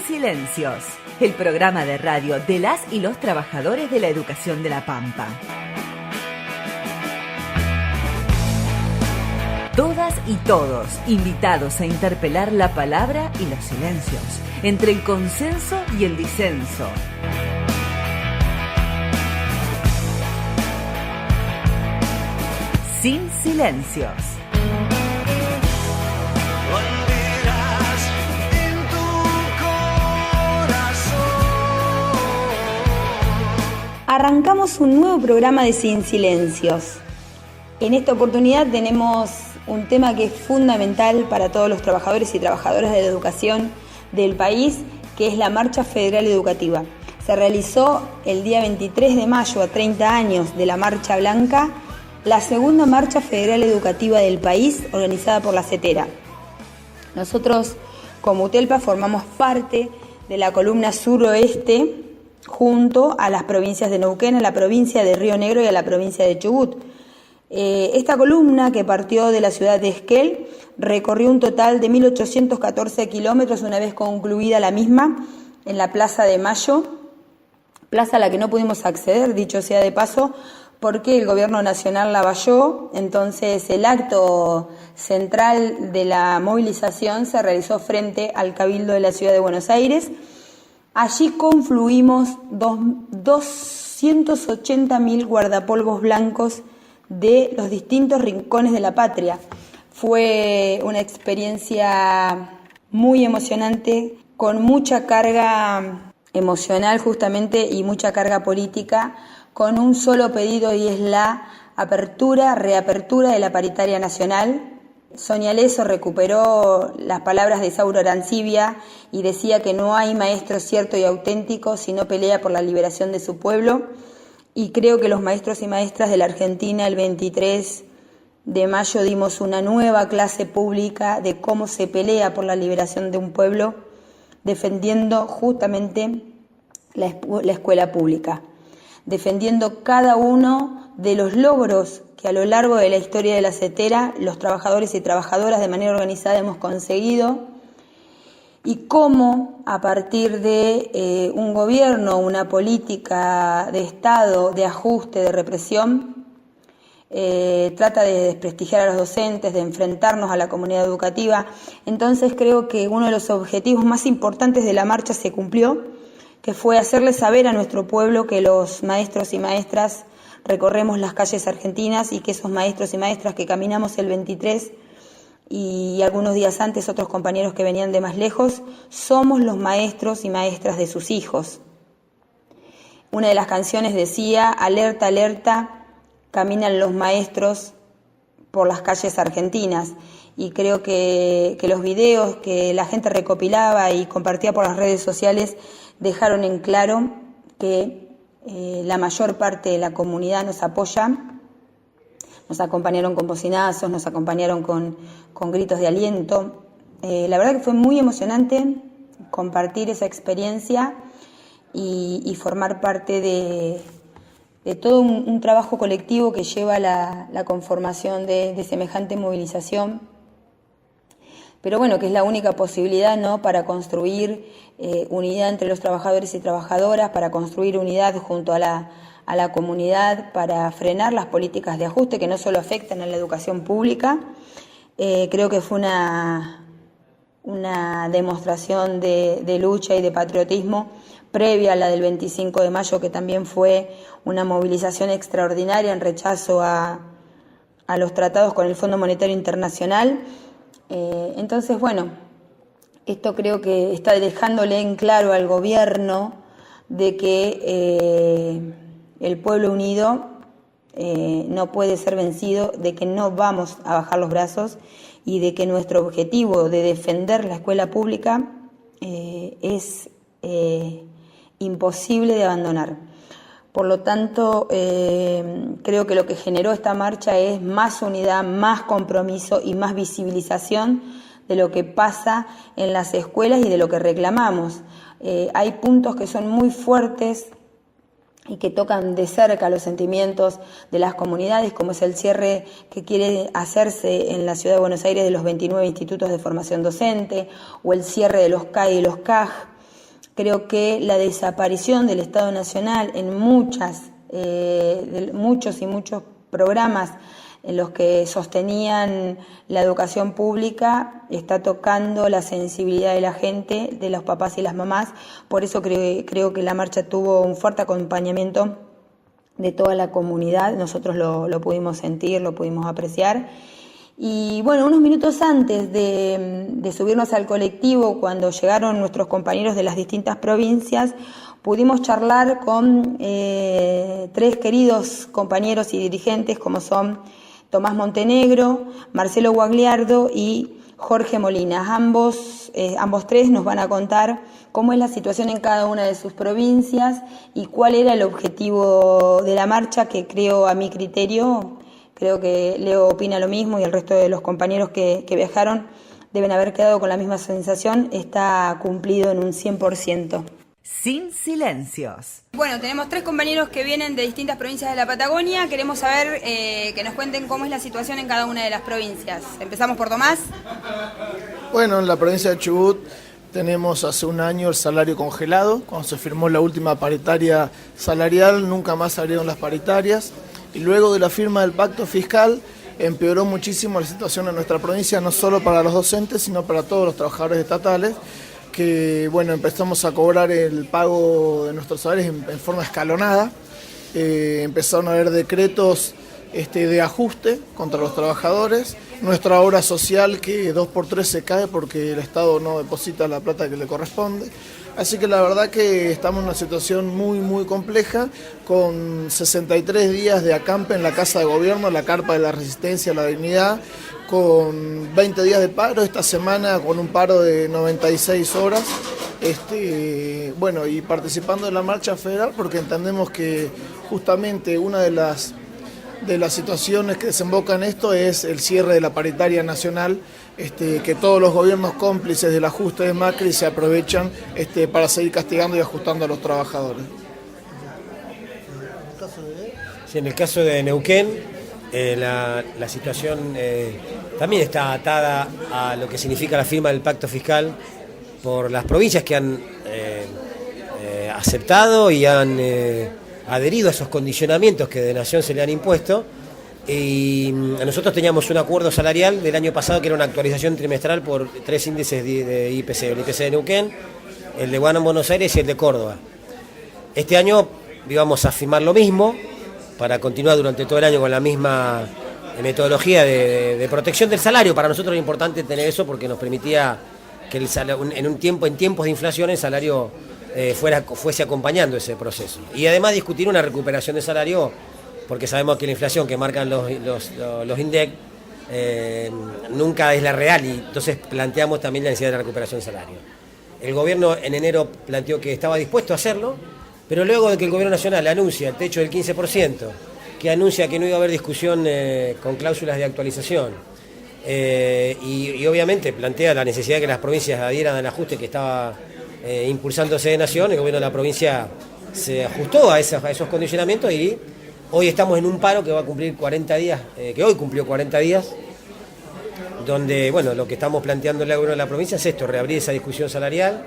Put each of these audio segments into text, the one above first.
Silencios, el programa de radio de las y los trabajadores de la educación de La Pampa. Todas y todos invitados a interpelar la palabra y los silencios, entre el consenso y el disenso. Sin silencios. Arrancamos un nuevo programa de Sin Silencios. En esta oportunidad tenemos un tema que es fundamental para todos los trabajadores y trabajadoras de la educación del país, que es la Marcha Federal Educativa. Se realizó el día 23 de mayo, a 30 años de la Marcha Blanca, la segunda Marcha Federal Educativa del país, organizada por la CETERA. Nosotros, como UTELPA, formamos parte de la columna suroeste, junto a las provincias de Neuquén, a la provincia de Río Negro y a la provincia de Chubut. Esta columna, que partió de la ciudad de Esquel, recorrió un total de 1.814 kilómetros una vez concluida la misma en la Plaza de Mayo, plaza a la que no pudimos acceder, dicho sea de paso, porque el gobierno nacional la valló. Entonces el acto central de la movilización se realizó frente al Cabildo de la Ciudad de Buenos Aires. Allí confluimos 280.000 guardapolvos blancos de los distintos rincones de la patria. Fue una experiencia muy emocionante, con mucha carga emocional justamente y mucha carga política, con un solo pedido, y es la reapertura de la paritaria nacional. Sonia Leso recuperó las palabras de Isauro Arancibia y decía que no hay maestro cierto y auténtico si no pelea por la liberación de su pueblo. Y creo que los maestros y maestras de la Argentina el 23 de mayo dimos una nueva clase pública de cómo se pelea por la liberación de un pueblo, defendiendo justamente la escuela pública, defendiendo cada uno de los logros que a lo largo de la historia de la CETERA los trabajadores y trabajadoras de manera organizada hemos conseguido, y cómo a partir de un gobierno, una política de Estado, de ajuste, de represión, trata de desprestigiar a los docentes, de enfrentarnos a la comunidad educativa. Entonces creo que uno de los objetivos más importantes de la marcha se cumplió, que fue hacerle saber a nuestro pueblo que los maestros y maestras recorremos las calles argentinas, y que esos maestros y maestras que caminamos el 23 y algunos días antes otros compañeros que venían de más lejos, somos los maestros y maestras de sus hijos. Una de las canciones decía: alerta, alerta, caminan los maestros por las calles argentinas. Y creo que los videos que la gente recopilaba y compartía por las redes sociales dejaron en claro que la mayor parte de la comunidad nos apoya. Nos acompañaron con bocinazos, nos acompañaron con gritos de aliento. La verdad que fue muy emocionante compartir esa experiencia y formar parte de todo un trabajo colectivo que lleva la conformación de semejante movilización. Pero bueno, que es la única posibilidad, ¿no?, para construir unidad entre los trabajadores y trabajadoras, para construir unidad junto a la comunidad, para frenar las políticas de ajuste que no solo afectan a la educación pública. Creo que fue una demostración de lucha y de patriotismo previa a la del 25 de mayo, que también fue una movilización extraordinaria en rechazo a los tratados con el Fondo Monetario Internacional. Entonces, bueno, esto creo que está dejándole en claro al gobierno de que el pueblo unido no puede ser vencido, de que no vamos a bajar los brazos, y de que nuestro objetivo de defender la escuela pública es imposible de abandonar. Por lo tanto, creo que lo que generó esta marcha es más unidad, más compromiso y más visibilización de lo que pasa en las escuelas y de lo que reclamamos. Hay puntos que son muy fuertes y que tocan de cerca los sentimientos de las comunidades, como es el cierre que quiere hacerse en la Ciudad de Buenos Aires de los 29 institutos de formación docente, o el cierre de los CAE y los CAJ. Creo que la desaparición del Estado Nacional en muchos y muchos programas en los que sostenían la educación pública está tocando la sensibilidad de la gente, de los papás y las mamás. Por eso creo que la marcha tuvo un fuerte acompañamiento de toda la comunidad. Nosotros lo pudimos sentir, lo pudimos apreciar. Y bueno, unos minutos antes de subirnos al colectivo, cuando llegaron nuestros compañeros de las distintas provincias, pudimos charlar con 3 queridos compañeros y dirigentes como son Tomás Montenegro, Marcelo Guagliardo y Jorge Molina. Ambos 3 nos van a contar cómo es la situación en cada una de sus provincias y cuál era el objetivo de la marcha, que a mi criterio, creo que Leo opina lo mismo y el resto de los compañeros que viajaron deben haber quedado con la misma sensación, está cumplido en un 100%. Sin silencios. Bueno, tenemos 3 compañeros que vienen de distintas provincias de la Patagonia. Queremos saber que nos cuenten cómo es la situación en cada una de las provincias. Empezamos por Tomás. Bueno, en la provincia de Chubut tenemos hace un año el salario congelado. Cuando se firmó la última paritaria salarial, nunca más se abrieron las paritarias. Y luego de la firma del pacto fiscal, empeoró muchísimo la situación en nuestra provincia, no solo para los docentes, sino para todos los trabajadores estatales, que bueno, empezamos a cobrar el pago de nuestros salarios en forma escalonada. Empezaron a haber decretos de ajuste contra los trabajadores. Nuestra obra social que 2x3 se cae porque el Estado no deposita la plata que le corresponde. Así que la verdad que estamos en una situación muy muy compleja, con 63 días de acampe en la Casa de Gobierno, la Carpa de la Resistencia a la Dignidad, con 20 días de paro, esta semana con un paro de 96 horas, bueno, y participando de la marcha federal porque entendemos que justamente una de las situaciones que desemboca en esto es el cierre de la paritaria nacional, que todos los gobiernos cómplices del ajuste de Macri se aprovechan para seguir castigando y ajustando a los trabajadores. Sí, en el caso de Neuquén, la situación también está atada a lo que significa la firma del pacto fiscal por las provincias que han aceptado y han adherido a esos condicionamientos que de Nación se le han impuesto. Y nosotros teníamos un acuerdo salarial del año pasado que era una actualización trimestral por 3 índices de IPC, el IPC de Neuquén, el de Buenos Aires y el de Córdoba. Este año íbamos a firmar lo mismo para continuar durante todo el año con la misma metodología de protección del salario. Para nosotros era importante tener eso porque nos permitía que en tiempos de inflación el salario fuese acompañando ese proceso. Y además discutir una recuperación de salario, porque sabemos que la inflación que marcan los INDEC nunca es la real, y entonces planteamos también la necesidad de la recuperación de salario. El gobierno en enero planteó que estaba dispuesto a hacerlo, pero luego de que el gobierno nacional anuncia el techo del 15%, que anuncia que no iba a haber discusión con cláusulas de actualización, y obviamente plantea la necesidad de que las provincias adhieran al ajuste que estaba impulsándose de Nación, el gobierno de la provincia se ajustó a esos condicionamientos y hoy estamos en un paro que va a cumplir 40 días, que hoy cumplió 40 días, donde bueno, lo que estamos planteando el gobierno de la provincia es esto, reabrir esa discusión salarial.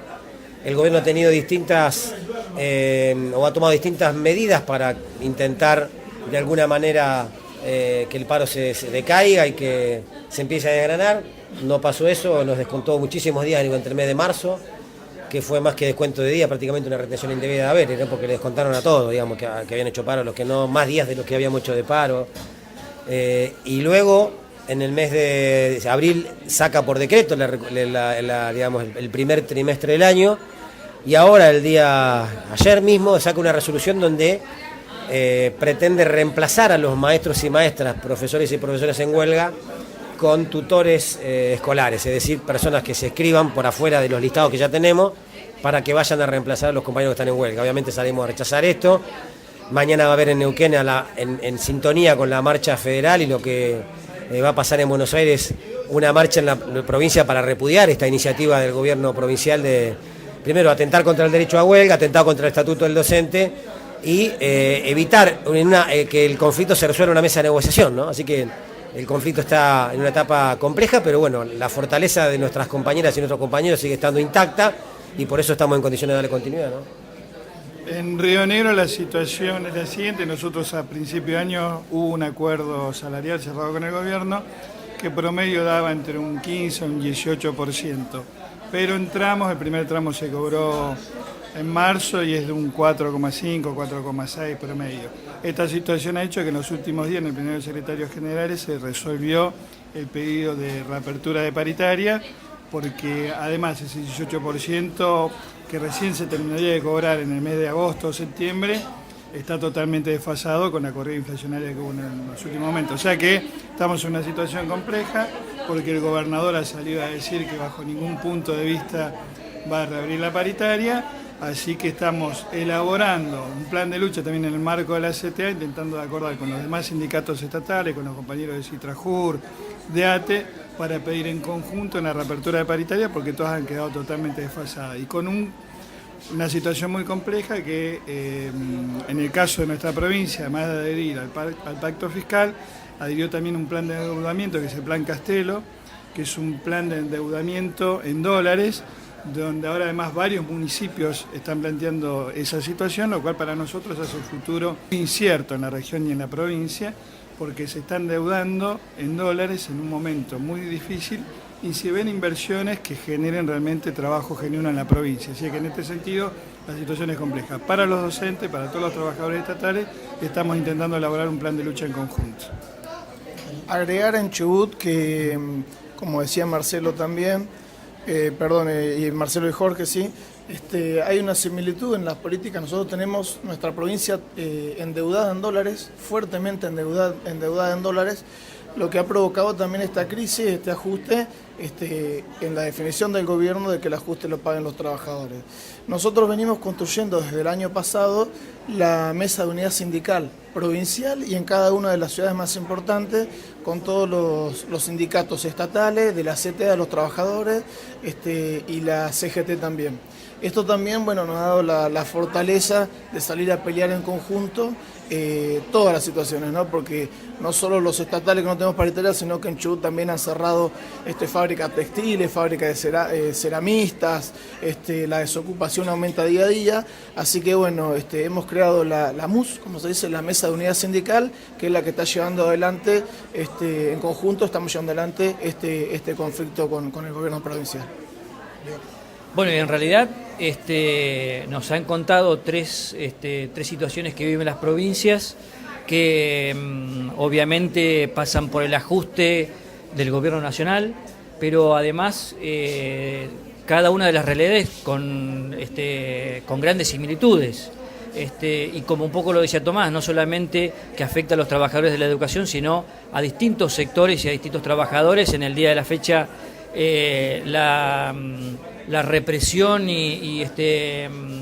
El gobierno ha tenido ha tomado distintas medidas para intentar de alguna manera que el paro se decaiga y que se empiece a desgranar. No pasó eso, nos descontó muchísimos días entre el mes de marzo, que fue más que descuento de día, prácticamente una retención indebida de haberes, ¿no? Porque le descontaron a todos, digamos, que habían hecho paro, los que no, más días de los que habíamos hecho de paro. Y luego, en el mes de abril, saca por decreto digamos, el primer trimestre del año, y ahora, ayer mismo, saca una resolución donde pretende reemplazar a los maestros y maestras, profesores y profesoras en huelga, con tutores escolares, es decir, personas que se escriban por afuera de los listados que ya tenemos para que vayan a reemplazar a los compañeros que están en huelga. Obviamente salimos a rechazar esto. Mañana va a haber en Neuquén, en sintonía con la marcha federal y lo que va a pasar en Buenos Aires, una marcha en la provincia para repudiar esta iniciativa del gobierno provincial de, primero, atentar contra el derecho a huelga, atentar contra el estatuto del docente y evitar que el conflicto se resuelva en una mesa de negociación, ¿no? Así que el conflicto está en una etapa compleja, pero bueno, la fortaleza de nuestras compañeras y nuestros compañeros sigue estando intacta y por eso estamos en condiciones de darle continuidad, ¿no? En Río Negro la situación es la siguiente. Nosotros a principio de año hubo un acuerdo salarial cerrado con el gobierno que promedio daba entre un 15 y un 18%. Pero entramos, el primer tramo se cobró en marzo y es de un 4,5, 4,6 promedio. Esta situación ha hecho que en los últimos días, en el plenario de secretarios generales, se resolvió el pedido de reapertura de paritaria, porque además ese 18% que recién se terminaría de cobrar en el mes de agosto o septiembre está totalmente desfasado con la corrida inflacionaria que hubo en los últimos momentos. O sea que estamos en una situación compleja porque el gobernador ha salido a decir que bajo ningún punto de vista va a reabrir la paritaria. Así que estamos elaborando un plan de lucha también en el marco de la CTA, intentando acordar con los demás sindicatos estatales, con los compañeros de Citrajur, de ATE, para pedir en conjunto una reapertura de paritaria porque todas han quedado totalmente desfasadas. Y con una situación muy compleja que en el caso de nuestra provincia, además de adherir al pacto fiscal, adhirió también un plan de endeudamiento que es el Plan Castelo, que es un plan de endeudamiento en dólares, donde ahora además varios municipios están planteando esa situación, lo cual para nosotros hace un futuro incierto en la región y en la provincia, porque se están endeudando en dólares en un momento muy difícil y se ven inversiones que generen realmente trabajo genuino en la provincia. Así que en este sentido la situación es compleja. Para los docentes, para todos los trabajadores estatales, estamos intentando elaborar un plan de lucha en conjunto. Agregar en Chubut que, como decía Marcelo también, y Marcelo y Jorge, sí, hay una similitud en las políticas. Nosotros tenemos nuestra provincia endeudada en dólares, fuertemente endeudada en dólares, lo que ha provocado también esta crisis, este ajuste, en la definición del gobierno de que el ajuste lo paguen los trabajadores. Nosotros venimos construyendo desde el año pasado la mesa de unidad sindical provincial y en cada una de las ciudades más importantes, con todos los sindicatos estatales, de la CTA de los trabajadores y la CGT también. Esto también, bueno, nos ha dado la fortaleza de salir a pelear en conjunto todas las situaciones, ¿no? Porque no solo los estatales que no tenemos paritaria, sino que en Chubut también han cerrado fábricas textiles, fábricas de ceramistas, la desocupación aumenta día a día, así que bueno, hemos creado la MUS, como se dice, la Mesa de Unidad Sindical, que es la que está llevando adelante, en conjunto estamos llevando adelante este conflicto con el gobierno provincial. Bueno, y en realidad nos han contado tres situaciones que viven las provincias que obviamente pasan por el ajuste del gobierno nacional, pero además cada una de las realidades con grandes similitudes. Y como un poco lo decía Tomás, no solamente que afecta a los trabajadores de la educación, sino a distintos sectores y a distintos trabajadores. En el día de la fecha la represión y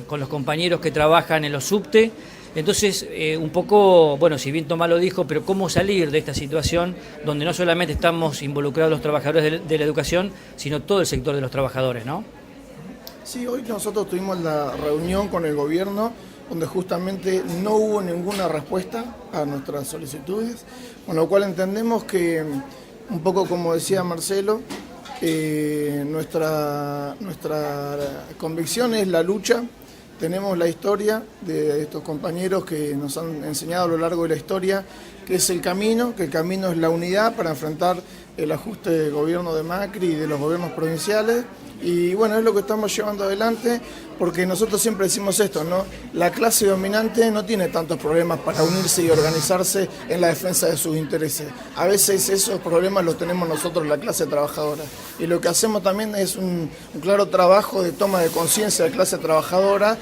con los compañeros que trabajan en los subte. Entonces, un poco, bueno, si bien Tomás lo dijo, pero cómo salir de esta situación donde no solamente estamos involucrados los trabajadores de la educación, sino todo el sector de los trabajadores, ¿no? Sí, hoy nosotros tuvimos la reunión con el gobierno donde justamente no hubo ninguna respuesta a nuestras solicitudes, con lo cual entendemos que, un poco como decía Marcelo, nuestra convicción es la lucha. Tenemos la historia de estos compañeros que nos han enseñado a lo largo de la historia que es el camino, que el camino es la unidad para enfrentar el ajuste del gobierno de Macri y de los gobiernos provinciales. Y bueno, es lo que estamos llevando adelante, porque nosotros siempre decimos esto, ¿no? La clase dominante no tiene tantos problemas para unirse y organizarse en la defensa de sus intereses. A veces esos problemas los tenemos nosotros, la clase trabajadora. Y lo que hacemos también es un claro trabajo de toma de conciencia de la clase trabajadora,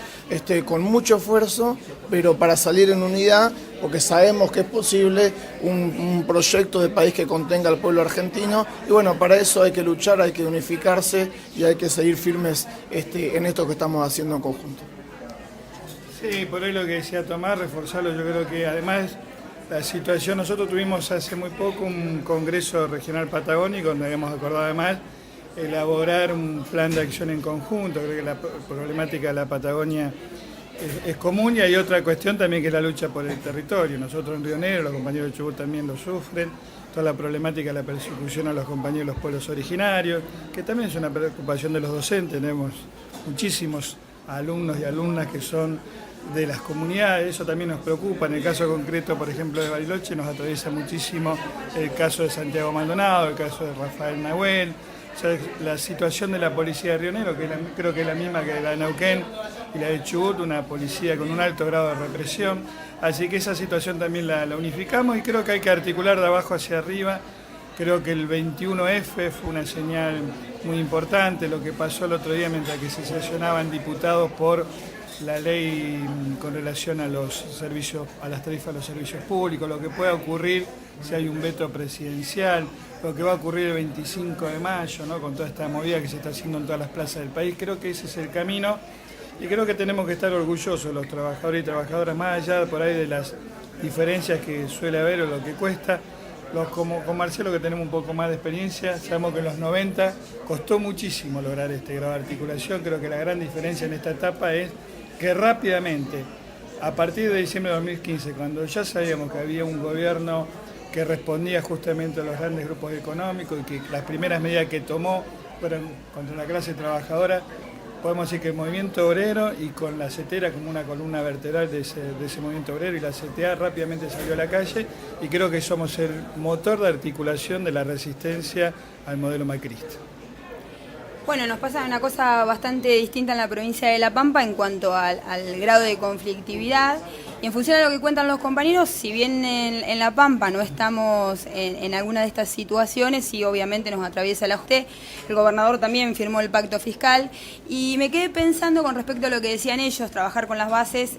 con mucho esfuerzo, pero para salir en unidad, porque sabemos que es posible un proyecto de país que contenga al pueblo argentino. Y bueno, para eso hay que luchar, hay que unificarse y hay que seguir firmes en esto que estamos haciendo en conjunto. Sí, por ahí lo que decía Tomás, reforzarlo, yo creo que además la situación, nosotros tuvimos hace muy poco un congreso regional patagónico donde habíamos acordado además elaborar un plan de acción en conjunto. Creo que la problemática de la Patagonia es común y hay otra cuestión también que es la lucha por el territorio. Nosotros en Río Negro, los compañeros de Chubut también lo sufren. toda la problemática de la persecución a los compañeros de los pueblos originarios, que también es una preocupación de los docentes. Tenemos muchísimos alumnos y alumnas que son de las comunidades, eso también nos preocupa. En el caso concreto, por ejemplo, de Bariloche, nos atraviesa muchísimo el caso de Santiago Maldonado, el caso de Rafael Nahuel, o sea, la situación de la policía de Río Negro, que creo que es la misma que la de Neuquén y la de Chubut, una policía con un alto grado de represión. Así que esa situación también la unificamos y creo que hay que articular de abajo hacia arriba. Creo que el 21F fue una señal muy importante, lo que pasó el otro día mientras que se sesionaban diputados por la ley con relación a los servicios, a las tarifas de los servicios públicos, lo que pueda ocurrir si hay un veto presidencial, lo que va a ocurrir el 25 de mayo, ¿no? Con toda esta movida que se está haciendo en todas las plazas del país. Creo que ese es el camino y creo que tenemos que estar orgullosos los trabajadores y trabajadoras, más allá por ahí de las diferencias que suele haber o lo que cuesta. Como con Marcelo, que tenemos un poco más de experiencia, sabemos que en los 90 costó muchísimo lograr este grado de articulación. Creo que la gran diferencia en esta etapa es que rápidamente, a partir de diciembre de 2015, cuando ya sabíamos que había un gobierno que respondía justamente a los grandes grupos económicos y que las primeras medidas que tomó fueron contra la clase trabajadora, podemos decir que el movimiento obrero y con la CTA como una columna vertebral de ese movimiento obrero y la CTA rápidamente salió a la calle y creo que somos el motor de articulación de la resistencia al modelo macrista. Bueno, nos pasa una cosa bastante distinta en la provincia de La Pampa en cuanto al grado de conflictividad. Y en función de lo que cuentan los compañeros, si bien en La Pampa no estamos en alguna de estas situaciones, sí obviamente nos atraviesa la UTE, el gobernador también firmó el pacto fiscal. Y me quedé pensando con respecto a lo que decían ellos, trabajar con las bases.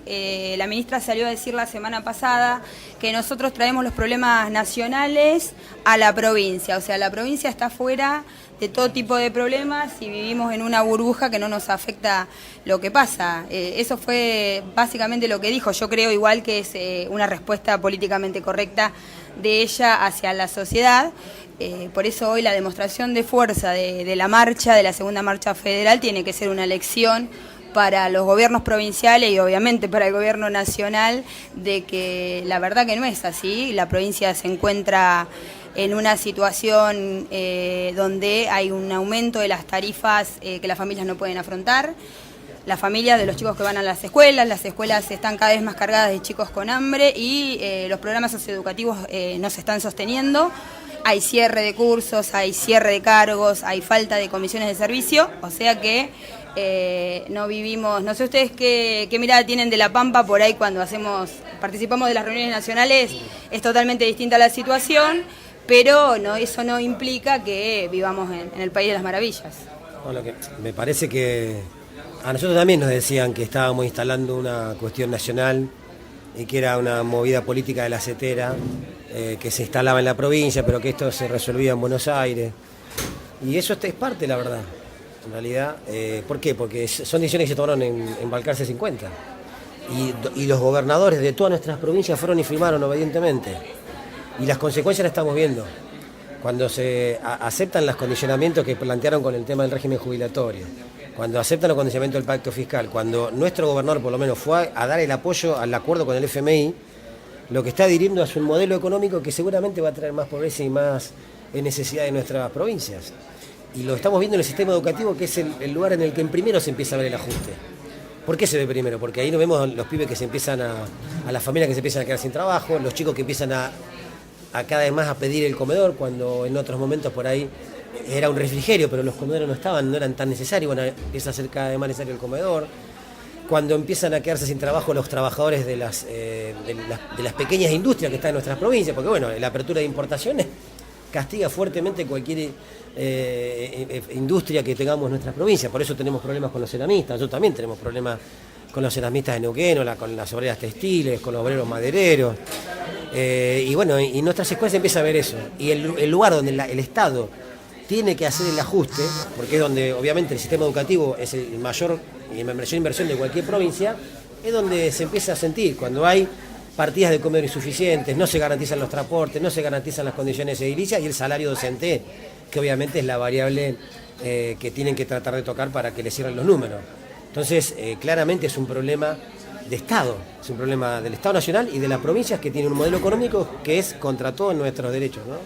La ministra salió a decir la semana pasada que nosotros traemos los problemas nacionales a la provincia. O sea, la provincia está fuera de todo tipo de problemas y vivimos en una burbuja que no nos afecta lo que pasa. Eso fue básicamente lo que dijo. Yo creo igual que es una respuesta políticamente correcta de ella hacia la sociedad. Por eso hoy la demostración de fuerza de la marcha, de la segunda marcha federal, tiene que ser una lección para los gobiernos provinciales y obviamente para el gobierno nacional, de que la verdad que no es así. La provincia se encuentra en una situación donde hay un aumento de las tarifas que las familias no pueden afrontar. Las familias de los chicos que van a las escuelas están cada vez más cargadas de chicos con hambre y los programas socioeducativos no se están sosteniendo. Hay cierre de cursos, hay cierre de cargos, hay falta de comisiones de servicio, o sea que no vivimos, no sé ustedes qué mirada tienen de La Pampa. Por ahí cuando participamos de las reuniones nacionales es totalmente distinta la situación, pero eso no implica que vivamos en el país de las maravillas. Bueno, que me parece que a nosotros también nos decían que estábamos instalando una cuestión nacional y que era una movida política de la CETERA, que se instalaba en la provincia, pero que esto se resolvía en Buenos Aires. Y eso es parte, la verdad, en realidad. ¿Por qué? Porque son decisiones que se tomaron en Balcarce 50. Y los gobernadores de todas nuestras provincias fueron y firmaron obedientemente. Y las consecuencias las estamos viendo. Cuando se aceptan los condicionamientos que plantearon con el tema del régimen jubilatorio, cuando aceptan los condicionamientos del pacto fiscal, cuando nuestro gobernador por lo menos fue a dar el apoyo al acuerdo con el FMI, lo que está dirigiendo es un modelo económico que seguramente va a traer más pobreza y más necesidad de nuestras provincias. Y lo estamos viendo en el sistema educativo, que es el lugar en el que en primero se empieza a ver el ajuste. ¿Por qué se ve primero? Porque ahí nos vemos los pibes que se empiezan a las familias que se empiezan a quedar sin trabajo, los chicos que empiezan a cada vez más a pedir el comedor, cuando en otros momentos por ahí era un refrigerio, pero los comedores no eran tan necesarios. Bueno, empieza a ser cada vez más necesario el comedor. Cuando empiezan a quedarse sin trabajo los trabajadores de las pequeñas industrias que están en nuestras provincias, porque bueno, la apertura de importaciones castiga fuertemente cualquier industria que tengamos en nuestras provincias. Por eso tenemos problemas con los ceramistas. Nosotros también tenemos problemas con los ceramistas de Neuquén, con las obreras textiles, con los obreros madereros. Y bueno, y en nuestras escuelas se empieza a ver eso. Y el lugar donde el Estado tiene que hacer el ajuste, porque es donde obviamente el sistema educativo es el mayor inversión de cualquier provincia, es donde se empieza a sentir. Cuando hay partidas de comedor insuficientes, no se garantizan los transportes, no se garantizan las condiciones edilicias y el salario docente, que obviamente es la variable que tienen que tratar de tocar para que les cierren los números. Entonces, claramente es un problema de Estado, es un problema del Estado Nacional y de las provincias que tienen un modelo económico que es contra todos nuestros derechos, ¿no?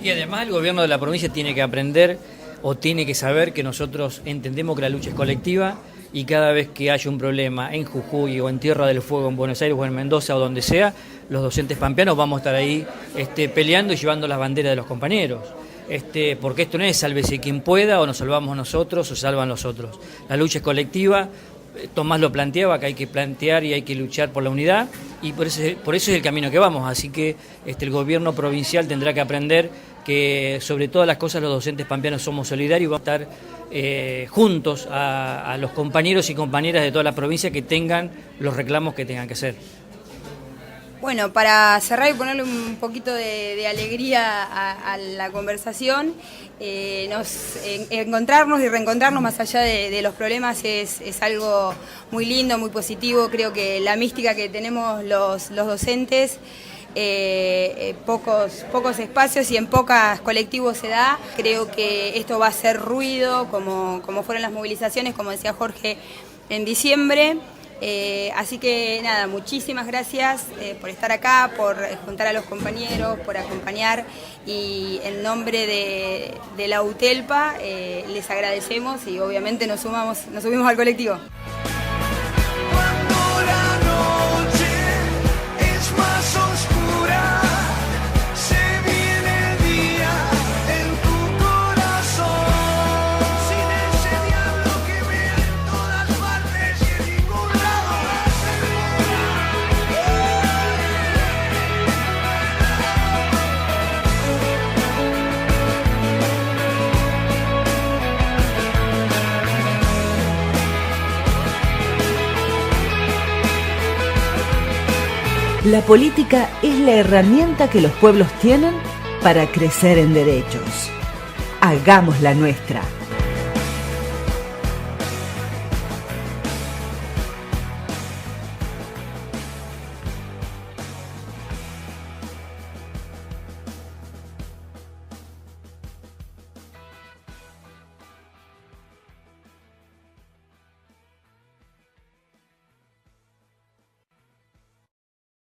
Y además el gobierno de la provincia tiene que aprender o tiene que saber que nosotros entendemos que la lucha es colectiva y cada vez que haya un problema en Jujuy o en Tierra del Fuego, en Buenos Aires o en Mendoza o donde sea, los docentes pampeanos vamos a estar ahí peleando y llevando las banderas de los compañeros. Porque esto no es sálvese quien pueda o nos salvamos nosotros o salvan los otros. La lucha es colectiva. Tomás lo planteaba, que hay que plantear y hay que luchar por la unidad y por eso es el camino que vamos, así que el gobierno provincial tendrá que aprender que sobre todas las cosas los docentes pampeanos somos solidarios y vamos a estar juntos a los compañeros y compañeras de toda la provincia que tengan los reclamos que tengan que hacer. Bueno, para cerrar y ponerle un poquito de alegría a la conversación, encontrarnos y reencontrarnos más allá de los problemas es algo muy lindo, muy positivo. Creo que la mística que tenemos los docentes, pocos espacios y en pocos colectivos se da. Creo que esto va a hacer ruido, como fueron las movilizaciones, como decía Jorge, en diciembre. Así que nada, muchísimas gracias por estar acá, por juntar a los compañeros, por acompañar y en nombre de la UTELPA les agradecemos y obviamente nos subimos al colectivo. Cuando la noche es más oscura, se viene el día en tu corazón, sin ese diablo que ve en todas partes y en ningún lado. La política es la herramienta que los pueblos tienen para crecer en derechos. Hagámosla nuestra.